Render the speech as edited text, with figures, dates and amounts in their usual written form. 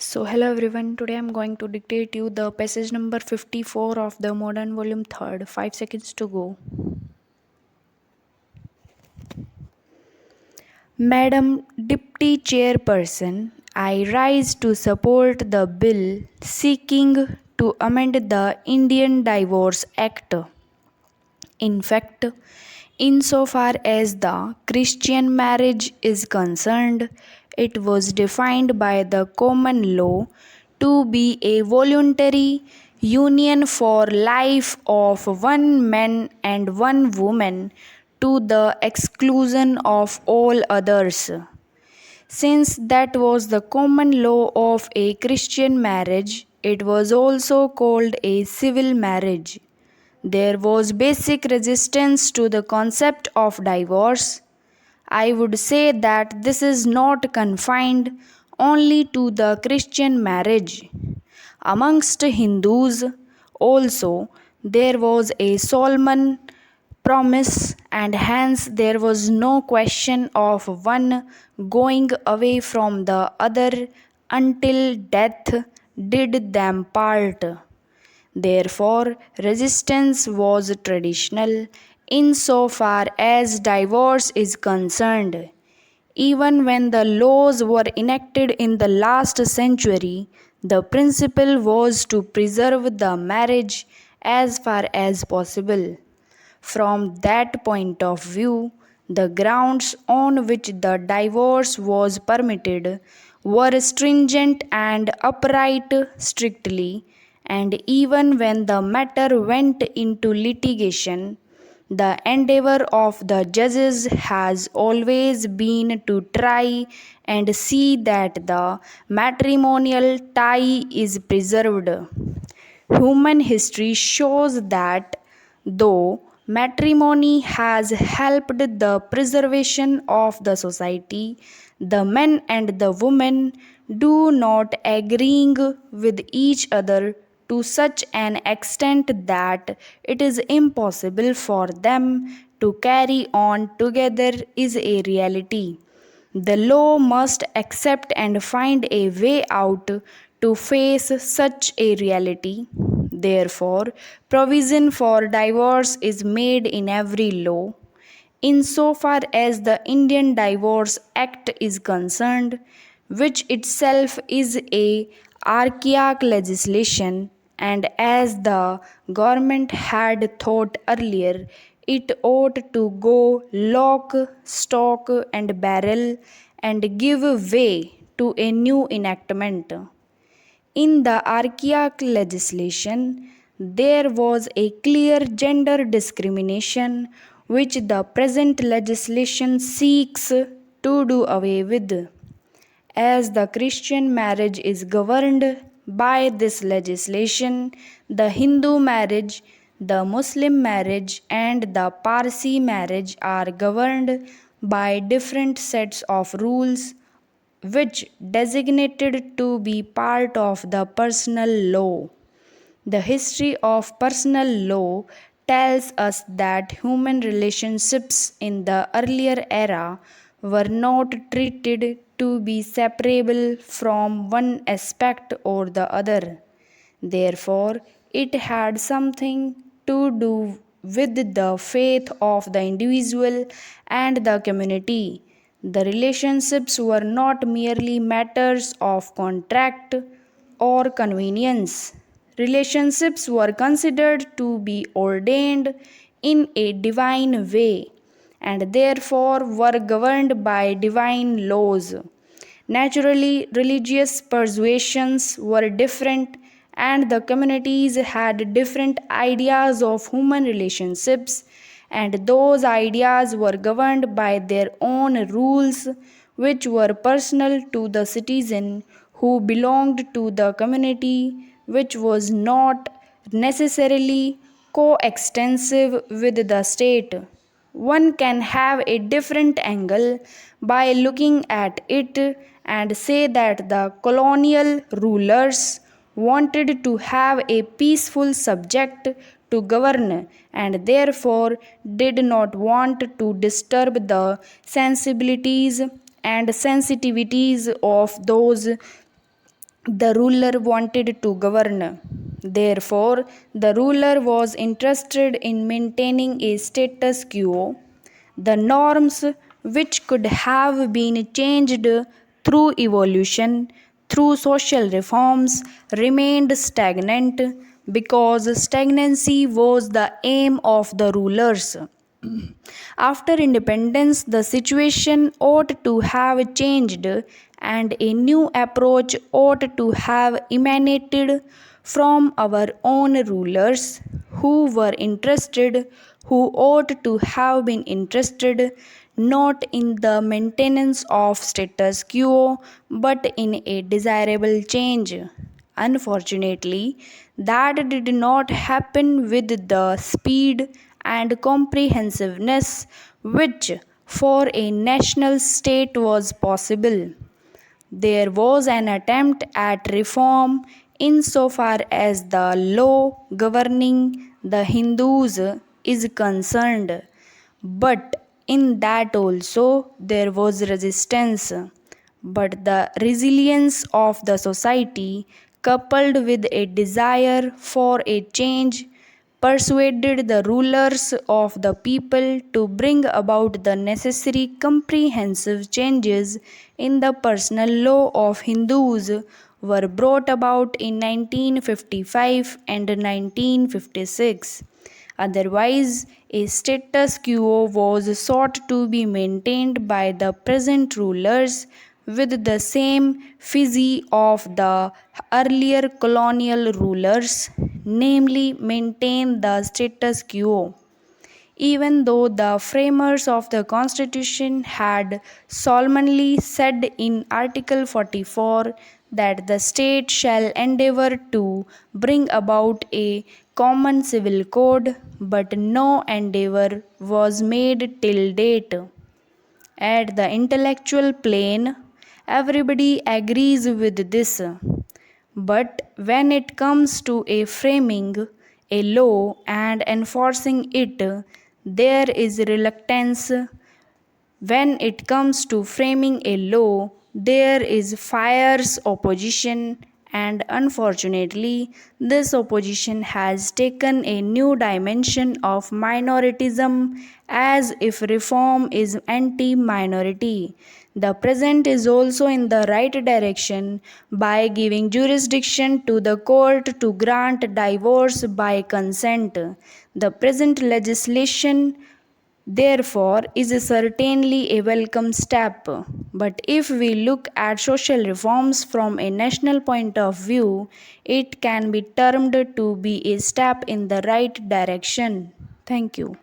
So hello everyone, today I'm going to dictate you the passage number 54 of the modern volume 3rd. 5 seconds to go. Madam Deputy Chairperson, I rise to support the bill seeking to amend the Indian Divorce Act. In fact, insofar as the Christian marriage is concerned, it was defined by the common law to be a voluntary union for life of one man and one woman to the exclusion of all others. Since that was the common law of a Christian marriage, it was also called a civil marriage. There was basic resistance to the concept of divorce. I would say that this is not confined only to the Christian marriage. Amongst Hindus also there was a solemn promise, and hence there was no question of one going away from the other until death did them part. Therefore, resistance was traditional insofar as divorce is concerned. Even when the laws were enacted in the last century, the principle was to preserve the marriage as far as possible. From that point of view, the grounds on which the divorce was permitted were stringent and upright strictly, and even when the matter went into litigation, the endeavor of the judges has always been to try and see that the matrimonial tie is preserved. Human history shows that though matrimony has helped the preservation of the society, the men and the women do not agreeing with each other to such an extent that it is impossible for them to carry on together is a reality. The law must accept and find a way out to face such a reality. Therefore, provision for divorce is made in every law. Insofar as the Indian Divorce Act is concerned, which itself is a archaic legislation, and as the government had thought earlier, it ought to go lock, stock, and barrel and give way to a new enactment. In the archaic legislation, there was a clear gender discrimination which the present legislation seeks to do away with. As the Christian marriage is governed by this legislation, the Hindu marriage, the Muslim marriage, and the Parsi marriage are governed by different sets of rules which designated to be part of the personal law. The history of personal law tells us that human relationships in the earlier era were not treated to be separable from one aspect or the other. Therefore, it had something to do with the faith of the individual and the community. The relationships were not merely matters of contract or convenience. Relationships were considered to be ordained in a divine way and therefore were governed by divine laws. Naturally, religious persuasions were different, and the communities had different ideas of human relationships, and those ideas were governed by their own rules, which were personal to the citizen who belonged to the community, which was not necessarily coextensive with the state. One can have a different angle by looking at it and say that the colonial rulers wanted to have a peaceful subject to govern and therefore did not want to disturb the sensibilities and sensitivities of those the ruler wanted to govern. Therefore, the ruler was interested in maintaining a status quo. The norms, which could have been changed through evolution, through social reforms, remained stagnant because stagnancy was the aim of the rulers. After independence, the situation ought to have changed, and a new approach ought to have emanated from our own rulers who were interested, who ought to have been interested not in the maintenance of status quo but in a desirable change. Unfortunately, that did not happen with the speed and comprehensiveness which for a national state was possible. There was an attempt at reform insofar as the law governing the Hindus is concerned, but in that also there was resistance. But the resilience of the society, coupled with a desire for a change, persuaded the rulers of the people to bring about the necessary comprehensive changes in the personal law of Hindus were brought about in 1955 and 1956. Otherwise, a status quo was sought to be maintained by the present rulers with the same physi of the earlier colonial rulers, namely, maintain the status quo. Even though the framers of the Constitution had solemnly said in Article 44 that the state shall endeavour to bring about a common civil code, but no endeavour was made till date. At the intellectual plane, everybody agrees with this. But when it comes to a framing a law and enforcing it, there is reluctance. When it comes to framing a law, there is fierce opposition, and unfortunately, this opposition has taken a new dimension of minoritism as if reform is anti minority. The present is also in the right direction by giving jurisdiction to the court to grant divorce by consent. The present legislation therefore is certainly a welcome step. But if we look at social reforms from a national point of view, it can be termed to be a step in the right direction. Thank you.